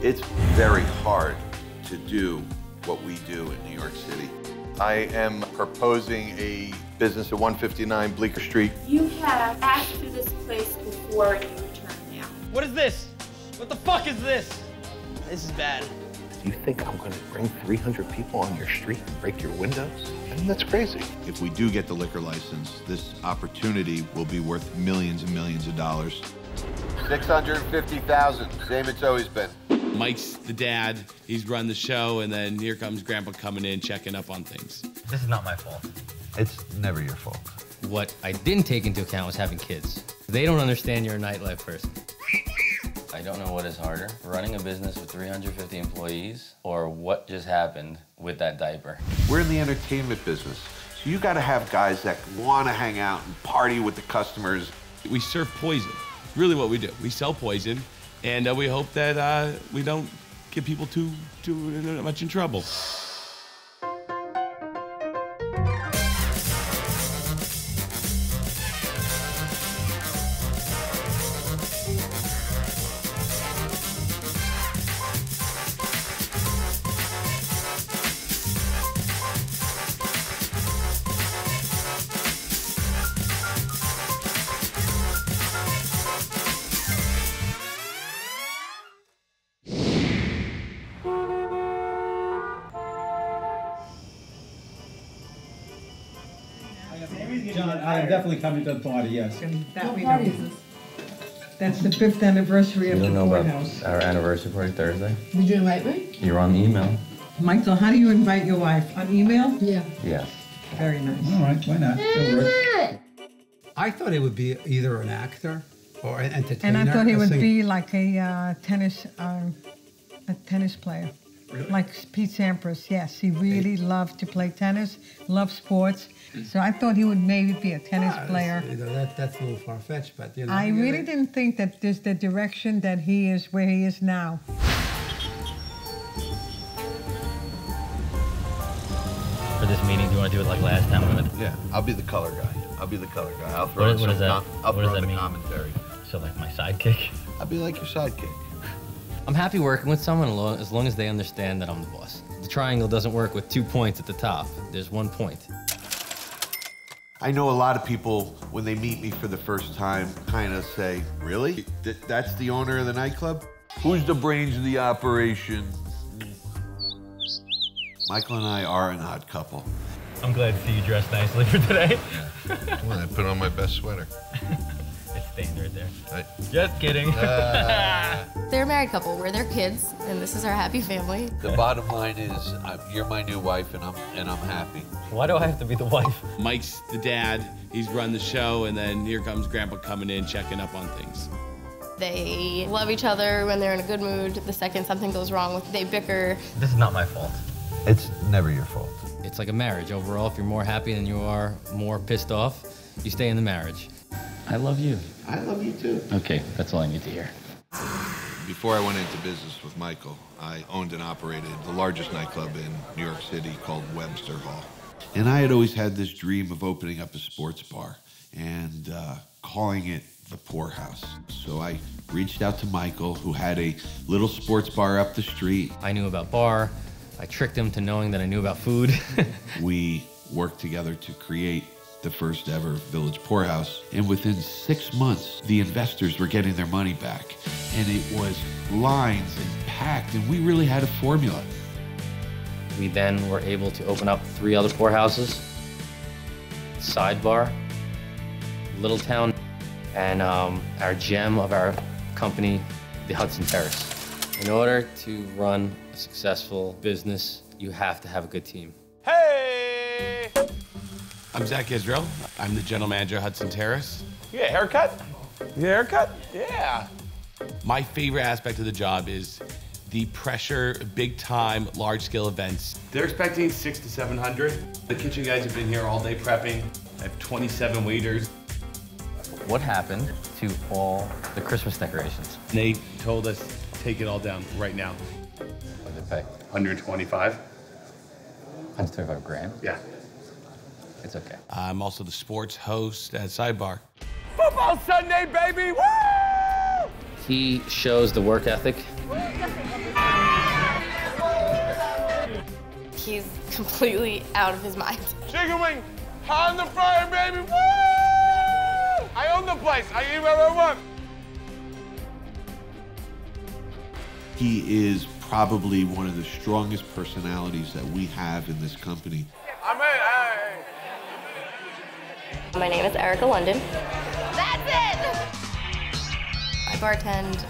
It's very hard to do what we do in New York City. I am proposing a business at 159 Bleecker Street. You have asked for this place before and you return now. What is this? What the fuck is this? This is bad. You think I'm gonna bring 300 people on your street and break your windows? I mean, that's crazy. If we do get the liquor license, this opportunity will be worth millions and millions of dollars. 650,000, same it's always been. Mike's the dad, he's run the show, and then here comes Grandpa coming in, checking up on things. This is not my fault. It's never your fault. What I didn't take into account was having kids. They don't understand you're a nightlife person. I don't know what is harder, running a business with 350 employees or what just happened with that diaper. We're in the entertainment business, so you gotta have guys that wanna hang out and party with the customers. We serve poison, really what we do. We sell poison, and we hope that we don't get people too much in trouble. John, I am definitely coming to the party, yes. That we know. That's the 5th anniversary of the courthouse. Our anniversary party Thursday? Did you invite me? You're on the email. Michael, how do you invite your wife? On email? Yeah. Yes. Very nice. All right, why not? I thought it would be either an actor or an entertainer. And I thought he would be like a tennis player. Really? Like Pete Sampras, yes. He really loved to play tennis, loved sports. So I thought he would maybe be a tennis player. That's a little far-fetched, but you know. I really didn't think that there's the direction that he is where he is now. For this meeting, do you want to do it like last time? Yeah, I'll be the color guy. I'll throw in the commentary. So like my sidekick? I'll be like your sidekick. I'm happy working with someone as long as they understand that I'm the boss. The triangle doesn't work with 2 points at the top. There's 1 point. I know a lot of people, when they meet me for the first time, kind of say, really? That's the owner of the nightclub? Who's the brains of the operation? Michael and I are an odd couple. I'm glad to see you dressed nicely for today. Come on, I put on my best sweater. It's stained right there. Right. Just kidding. They're a married couple. We're their kids, and this is our happy family. The bottom line is, you're my new wife, and I'm happy. Why do I have to be the wife? Mike's the dad, he's run the show, and then here comes Grandpa coming in, checking up on things. They love each other when they're in a good mood. The second something goes wrong, they bicker. This is not my fault. It's never your fault. It's like a marriage. Overall, if you're more happy than you are more pissed off, you stay in the marriage. I love you. I love you too. Okay, that's all I need to hear. Before I went into business with Michael, I owned and operated the largest nightclub in New York City called Webster Hall. And I had always had this dream of opening up a sports bar and calling it the Poorhouse. So I reached out to Michael, who had a little sports bar up the street. I knew about bar. I tricked him to knowing that I knew about food. We worked together to create the first ever Village Poorhouse. And within 6 months, the investors were getting their money back. And it was lines and packed, and we really had a formula. We then were able to open up 3 other poorhouses, Sidebar, Little Town, and our gem of our company, the Hudson Terrace. In order to run a successful business, you have to have a good team. Hey! I'm Zach Israel. I'm the general manager of Hudson Terrace. You get a haircut? You get a haircut? Yeah. My favorite aspect of the job is the pressure, big time, large scale events. They're expecting 600 to 700. The kitchen guys have been here all day prepping. I have 27 waiters. What happened to all the Christmas decorations? They told us, take it all down right now. What did they pay? 125. 125 grand? Yeah. It's okay. I'm also the sports host at Sidebar. Football Sunday, baby! Woo! He shows the work ethic. He's completely out of his mind. Chicken wing on the fire, baby. Woo! I own the place. I eat whatever I want. He is probably one of the strongest personalities that we have in this company. I'm in. My name is Erica London. That's it! I bartend.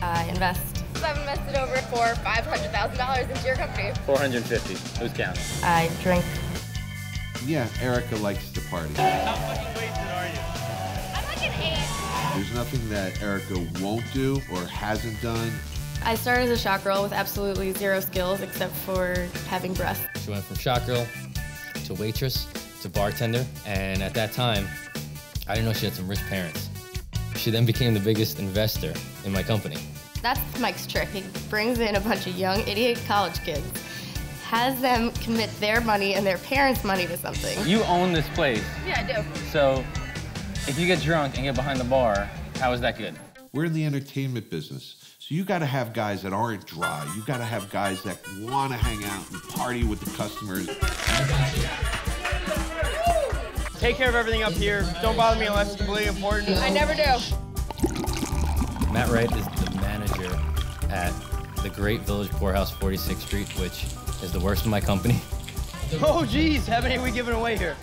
I invest. I've invested over $500,000 into your company. 450. Who's counting? I drink. Yeah, Erica likes to party. How fucking wasted are you? I'm like an 8. There's nothing that Erica won't do or hasn't done. I started as a shop girl with absolutely zero skills except for having breasts. She went from shop girl to waitress to bartender, and at that time, I didn't know she had some rich parents. She then became the biggest investor in my company. That's Mike's trick. He brings in a bunch of young idiot college kids, has them commit their money and their parents' money to something. You own this place. Yeah, I do. So if you get drunk and get behind the bar, how is that good? We're in the entertainment business, so you got to have guys that aren't dry. You got to have guys that want to hang out and party with the customers. Take care of everything up here. Don't bother me unless it's really important. I never do. Matt Wright is the manager at the Great Village Poorhouse, 46th Street, which is the worst in my company. Oh, geez, how many are we giving away here?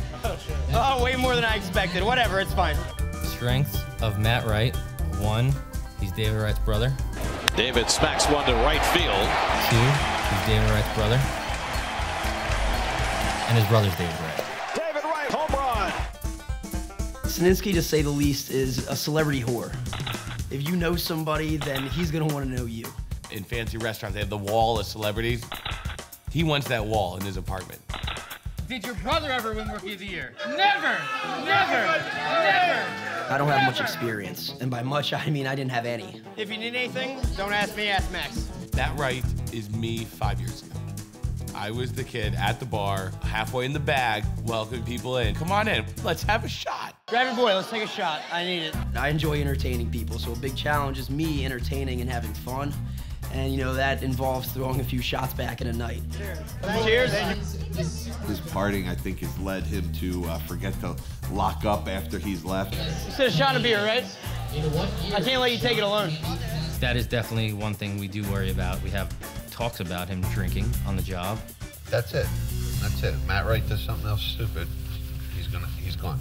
Oh, way more than I expected. Whatever, it's fine. Strengths of Matt Wright: 1, he's David Wright's brother. David smacks one to right field. 2, he's David Wright's brother. And his brother's David Wright. David Wright, home run. Sninsky, to say the least, is a celebrity whore. If you know somebody, then he's gonna want to know you. In fancy restaurants, they have the wall of celebrities. He wants that wall in his apartment. Did your brother ever win Rookie of the Year? Never! Never! Never! I don't have much experience, and by much, I mean I didn't have any. If you need anything, don't ask me, ask Max. Matt Wright is me 5 years ago. I was the kid at the bar, halfway in the bag, welcoming people in. Come on in, let's have a shot. Grab your boy, let's take a shot. I need it. I enjoy entertaining people, so a big challenge is me entertaining and having fun. And, you know, that involves throwing a few shots back in a night. Cheers. His partying, I think, has led him to forget to lock up after he's left. You said a shot of beer, right? I can't let you take it alone. That is definitely one thing we do worry about. We have talks about him drinking on the job. That's it. That's it. Matt Wright does something else stupid, he's gone.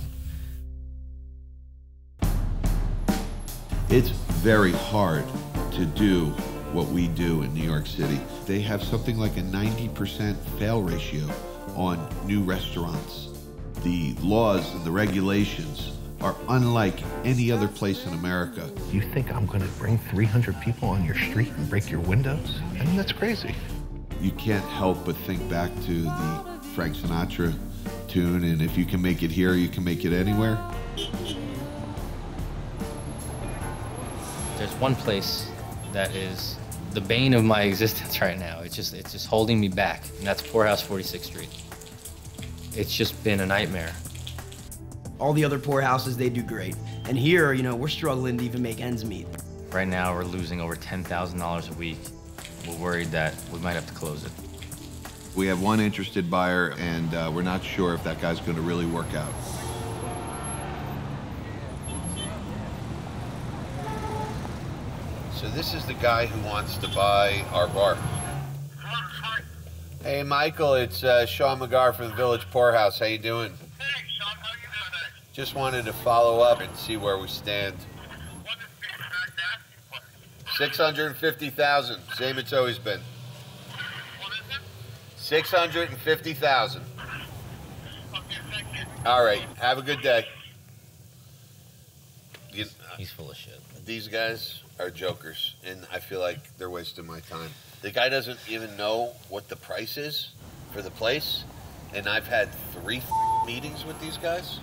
It's very hard to do what we do in New York City. They have something like a 90% fail ratio on new restaurants. The laws and the regulations are unlike any other place in America. You think I'm gonna bring 300 people on your street and break your windows? I mean, that's crazy. You can't help but think back to the Frank Sinatra tune, and if you can make it here, you can make it anywhere. There's one place that is the bane of my existence right now. It's just holding me back, and that's Poorhouse, 46th Street. It's just been a nightmare. All the other poorhouses, they do great. And here, you know, we're struggling to even make ends meet. Right now, we're losing over $10,000 a week. We're worried that we might have to close it. We have one interested buyer, and we're not sure if that guy's going to really work out. So this is the guy who wants to buy our bar. Hey, Michael, it's Sean McGar from the Village Poorhouse. How you doing? Hey, Sean, how you doing today? Just wanted to follow up and see where we stand. What is the exact asking price? 650,000, same it's always been. What is it? 650,000. Okay, thank you. All right, have a good day. He's full of shit. These guys are jokers, and I feel like they're wasting my time. The guy doesn't even know what the price is for the place, and I've had 3 meetings with these guys.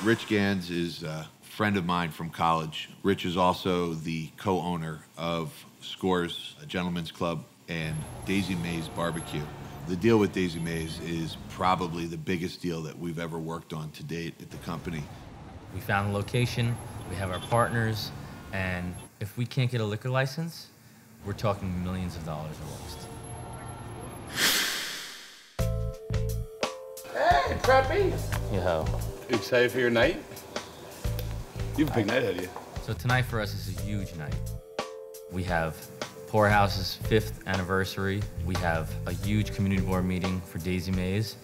Rich Gans is a friend of mine from college. Rich is also the co-owner of Scores, a gentleman's club, and Daisy Mae's Barbecue. The deal with Daisy Mays is probably the biggest deal that we've ever worked on to date at the company. We found a location, we have our partners, and if we can't get a liquor license, we're talking millions of dollars lost. Hey, Preppy. Yo. You excited for your night? You have a big night ahead of you. So tonight for us is a huge night. We have Pourhouse's 5th anniversary. We have a huge community board meeting for Daisy Mays.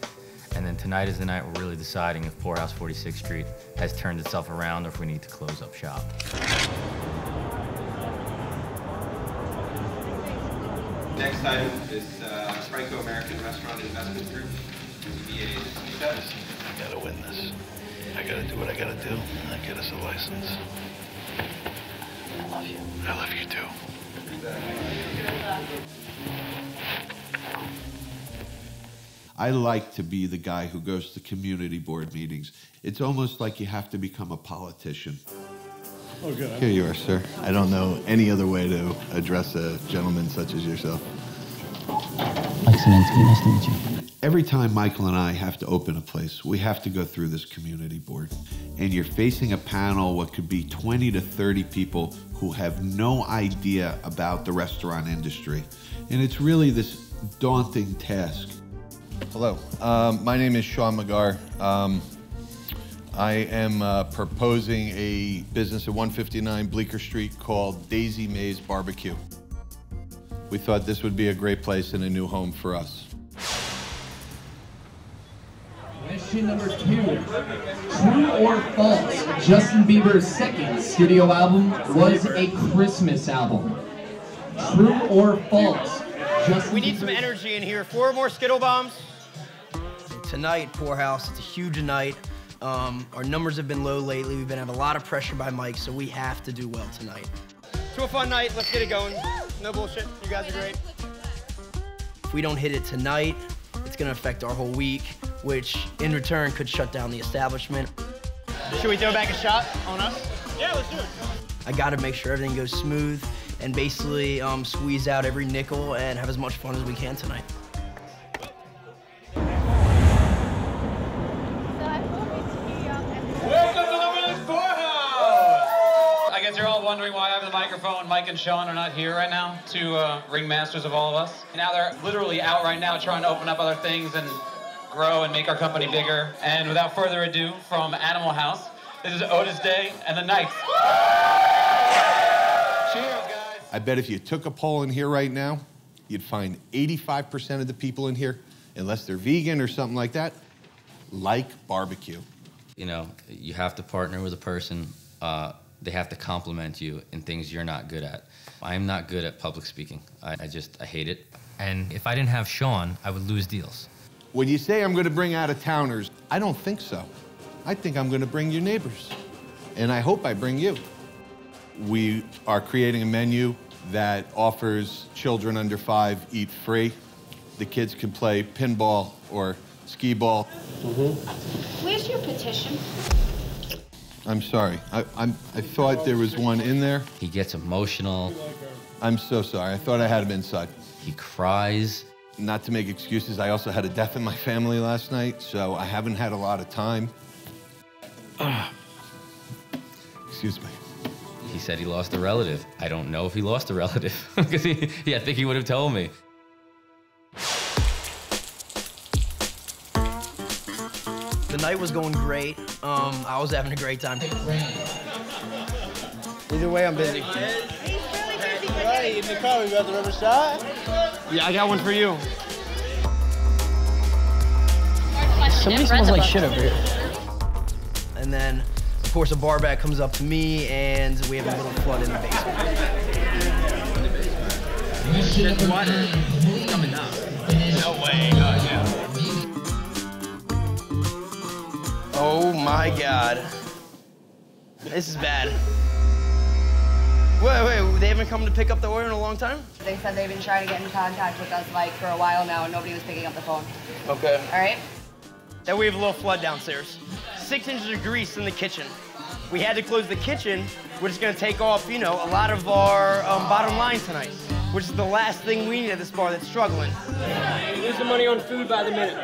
And then tonight is the night we're really deciding if Pourhouse 46th Street has turned itself around or if we need to close up shop. Next item is Franco-American Restaurant Investment Group, VA's status. I gotta win this. I gotta do what I gotta do and get us a license. I love you. I love you too. I like to be the guy who goes to community board meetings. It's almost like you have to become a politician. Oh, good. Here you are, sir. I don't know any other way to address a gentleman such as yourself. Mike Saminsky, nice to meet you. Every time Michael and I have to open a place, we have to go through this community board. And you're facing a panel, what could be 20 to 30 people who have no idea about the restaurant industry. And it's really this daunting task. Hello, my name is Sean McGar. I am proposing a business at 159 Bleecker Street called Daisy Mays Barbecue. We thought this would be a great place and a new home for us. Question number 2. True or false, Justin Bieber's second studio album was a Christmas album? True or false? We need some energy in here. 4 more Skittle Bombs. Tonight, Pourhouse, it's a huge night. Our numbers have been low lately. We've been having a lot of pressure by Mike, so we have to do well tonight. To a fun night. Let's get it going. No bullshit. You guys are great. If we don't hit it tonight, it's going to affect our whole week, which in return could shut down the establishment. Should we throw back a shot on us? Yeah, let's do it. I got to make sure everything goes smooth and basically squeeze out every nickel and have as much fun as we can tonight. Welcome to the Village Pourhouse! I guess you're all wondering why I have the microphone. Mike and Sean are not here right now, two ringmasters of all of us. Now they're literally out right now trying to open up other things and grow and make our company bigger. And without further ado, from Animal House, this is Otis Day and the Knights. Cheers, guys. I bet if you took a poll in here right now, you'd find 85% of the people in here, unless they're vegan or something like that, like barbecue. You know, you have to partner with a person. They have to compliment you in things you're not good at. I'm not good at public speaking. I hate it. And if I didn't have Sean, I would lose deals. When you say I'm going to bring out-of-towners, I don't think so. I think I'm going to bring your neighbors. And I hope I bring you. We are creating a menu that offers children under 5 eat free. The kids can play pinball or skee ball. Where's your petition? I'm sorry. I thought there was one in there. He gets emotional. I'm so sorry. I thought I had him inside. He cries. Not to make excuses, I also had a death in my family last night, so I haven't had a lot of time. Excuse me. He said he lost a relative. I don't know if he lost a relative, because I think he would have told me. The night was going great. I was having a great time. Either way, I'm busy. Right, in the car, we got the rubber shot? Yeah, I got one for you. Somebody smells like shit over here. And then, of course, a bar back comes up to me, and we have a little flood in the basement. Shit, what? It's coming down. No way. Oh my God. This is bad. Wait, they haven't come to pick up the order in a long time? They said they've been trying to get in contact with us like for a while now and nobody was picking up the phone. Okay. All right? Then we have a little flood downstairs. 6 inches of grease in the kitchen. We had to close the kitchen, which is gonna take off, you know, a lot of our bottom line tonight. which is the last thing we need at this bar that's struggling. You're losing money on food by the minute.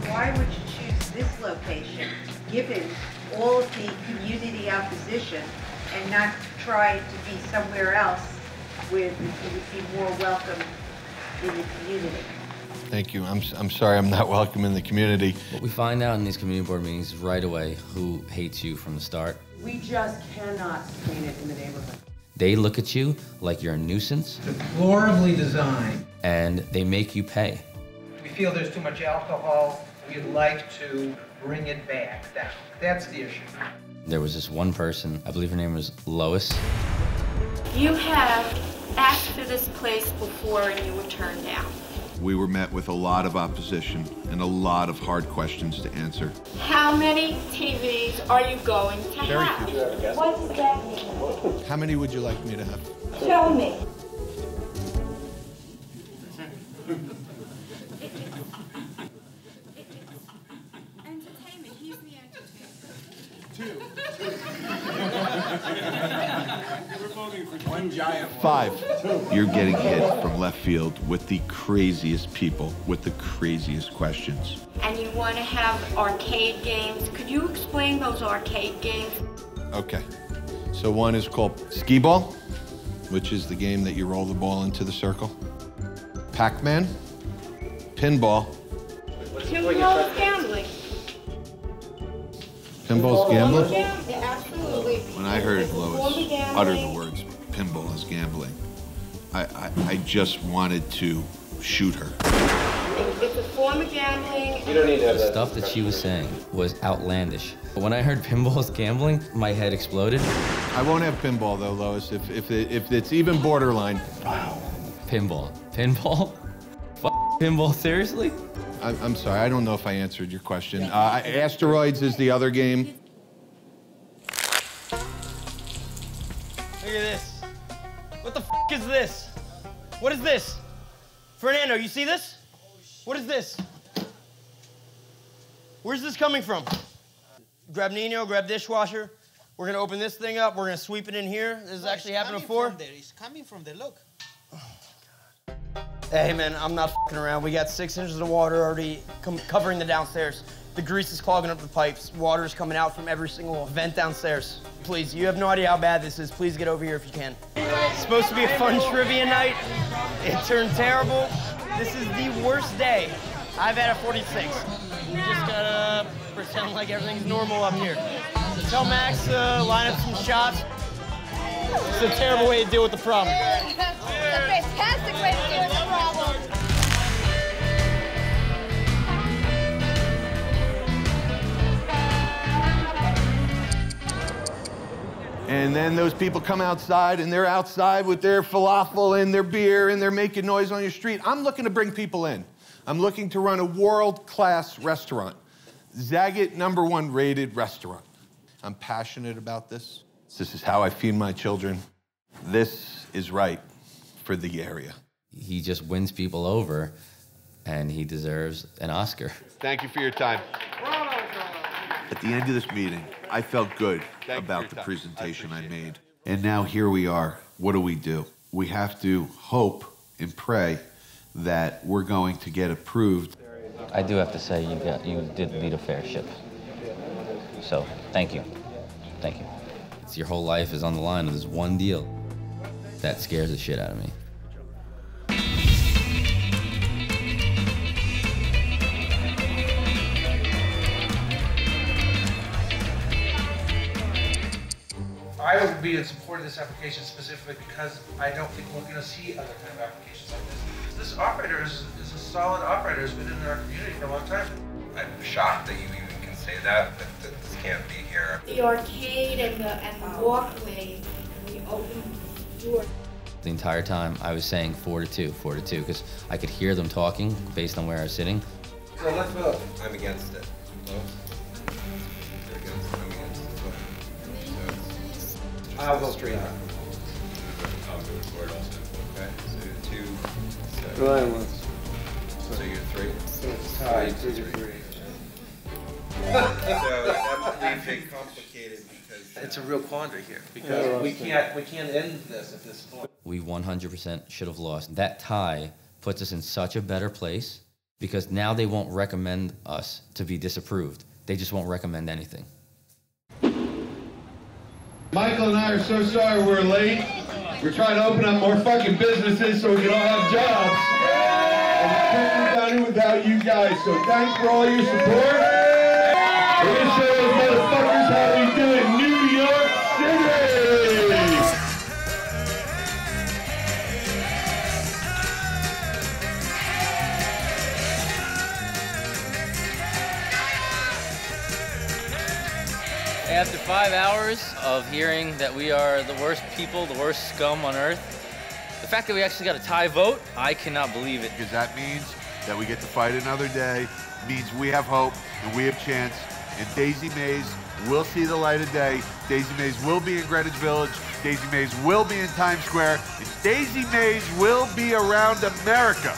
Why would you choose this location, given all of the community opposition, and not try to be somewhere else where you would be more welcome in the community? Thank you. I'm sorry I'm not welcome in the community. What we find out in these community board meetings is right away who hates you from the start. We just cannot sustain it in the neighborhood. They look at you like you're a nuisance. Deplorably designed. And they make you pay. We feel there's too much alcohol. We'd like to bring it back down. That's the issue. There was this one person, I believe her name was Lois. You have asked for this place before and you were turned down. We were met with a lot of opposition and a lot of hard questions to answer. How many TVs are you going to have? What does that mean? How many would you like me to have? Show me. One giant one. 5. You're getting hit from left field with the craziest people, with the craziest questions. And you want to have arcade games. Could you explain those arcade games? Okay. So one is called skee ball, which is the game that you roll the ball into the circle. Pac-Man, pinball. Pinball is gambling. Pinball's gambling? Yeah, absolutely. When I heard Lois utter the words, pinball is gambling, I just wanted to shoot her. It's a form of gambling. You don't need to have that. The stuff that she was saying was outlandish. But when I heard pinball is gambling, my head exploded. I won't have pinball though, Lois, if it's even borderline. Wow. Pinball. Pinball? Pinball, seriously? I'm sorry, I don't know if I answered your question. Asteroids is the other game. Look at this. What the f is this? What is this? Fernando, you see this? What is this? Where's this coming from? Grab Nino, grab dishwasher. We're gonna open this thing up. We're gonna sweep it in here. This has actually happened before. It's coming from the look. Hey man, I'm not f***ing around. We got 6 inches of water already covering the downstairs. The grease is clogging up the pipes. Water is coming out from every single vent downstairs. Please, you have no idea how bad this is. Please get over here if you can. It's supposed to be a fun trivia night. It turned terrible. This is the worst day I've had at 46. You just gotta pretend like everything's normal up here. Tell Max to line up some shots. It's a terrible way to deal with the problem. It's a fantastic way to deal with the problem. And then those people come outside, and they're outside with their falafel and their beer, and they're making noise on your street. I'm looking to bring people in. I'm looking to run a world-class restaurant. Zagat #1 rated restaurant. I'm passionate about this. This is how I feed my children. This is right for the area. He just wins people over, and he deserves an Oscar. Thank you for your time. At the end of this meeting, I felt good about the presentation I made. And now here we are. What do? We have to hope and pray that we're going to get approved. I do have to say you did lead a fair ship. So, thank you. Thank you. It's your whole life is on the line with this one deal. That scares the shit out of me. I would be in support of this application specifically because I don't think we're going to see other kind of applications like this. This operator is a solid operator who's been in our community for a long time. I'm shocked that you even can say that this can't be here. The arcade and the walkway, and the open door. The entire time I was saying 4-2, 4-2, because I could hear them talking based on where I was sitting. So let's vote. I'm against it. Vote. You're against it. I'm against it. Vote. I'll go straight up. record also. Okay, so 2. So, Ryan was. So you're 3. So it's tied, 2 to 3. So that leaves it complicated because It's a real quandary here because we can't end this at this point. We 100% should have lost. That tie puts us in such a better place because now they won't recommend us to be disapproved. They just won't recommend anything. Michael and I are so sorry we're late. We're trying to open up more fucking businesses so we can all have jobs. And we couldn't have done it without you guys, so thanks for all your support. We're going to show those motherfuckers how we do it in New York City! After 5 hours of hearing that we are the worst people, the worst scum on earth, the fact that we actually got a tie vote, I cannot believe it. Because that means that we get to fight another day, means we have hope and we have chance, and Daisy Mays will see the light of day. Daisy Mays will be in Greenwich Village. Daisy Mays will be in Times Square. And Daisy Mays will be around America.